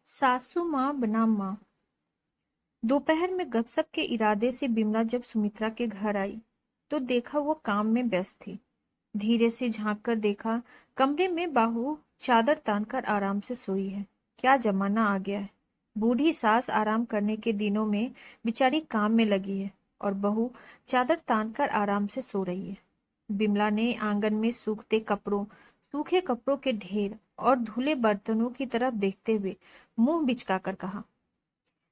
सासू माँ बनाम माँ। दोपहर में गपशप के इरादे से बिमला जब सुमित्रा के घर आई तो देखा वो काम में व्यस्त थी। धीरे से झांक कर देखा, कमरे में बहू चादर तानकर आराम से सोई है। क्या जमाना आ गया है। बूढ़ी सास आराम करने के दिनों में बेचारी काम में लगी है और बहू चादर तानकर आराम से सो रही है। बिमला ने आंगन में सूखे कपड़ों के ढेर और धुले बर्तनों की तरफ देखते हुए मुंह बिचकाकर कहा,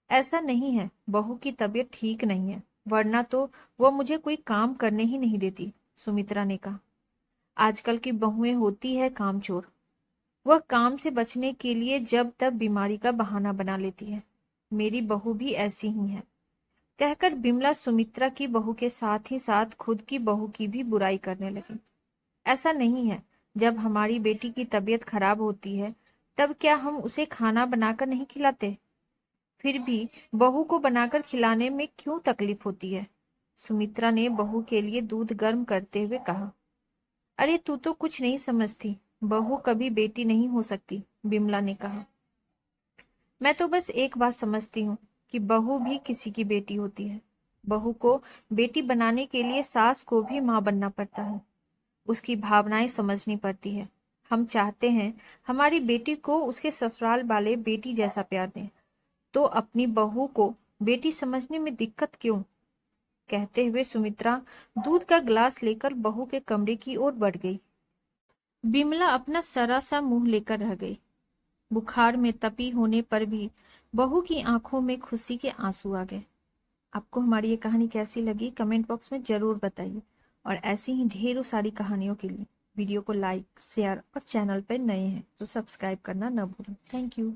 ऐसा नहीं है, बहू की तबीयत ठीक नहीं है, वरना तो वह मुझे कोई काम करने ही नहीं देती। सुमित्रा ने कहा, आजकल की बहुएं होती है कामचोर। वह काम से बचने के लिए जब तब बीमारी का बहाना बना लेती है। मेरी बहू भी ऐसी ही है। कहकर बिमला सुमित्रा की बहू के साथ ही साथ खुद की बहू की भी बुराई करने लगी। ऐसा नहीं है, जब हमारी बेटी की तबीयत खराब होती है तब क्या हम उसे खाना बनाकर नहीं खिलाते? फिर भी बहू को बनाकर खिलाने में क्यों तकलीफ होती है? सुमित्रा ने बहू के लिए दूध गर्म करते हुए कहा। अरे तू तो कुछ नहीं समझती, बहू कभी बेटी नहीं हो सकती, बिमला ने कहा। मैं तो बस एक बात समझती हूँ कि बहू भी किसी की बेटी होती है। बहू को बेटी बनाने के लिए सास को भी माँ बनना पड़ता है। उसकी भावनाएं समझनी पड़ती है। हम चाहते हैं हमारी बेटी को उसके ससुराल वाले बेटी जैसा प्यार दें, तो अपनी बहू को बेटी समझने में दिक्कत क्यों? कहते हुए सुमित्रा दूध का गिलास लेकर बहू के कमरे की ओर बढ़ गई। बिमला अपना सरा सा मुंह लेकर रह गई। बुखार में तपी होने पर भी बहू की आंखों में खुशी के आंसू आ गए। आपको हमारी ये कहानी कैसी लगी कमेंट बॉक्स में जरूर बताइए, और ऐसी ही ढेरों सारी कहानियों के लिए वीडियो को लाइक, शेयर और चैनल पर नए हैं तो सब्सक्राइब करना न भूलें। Thank you.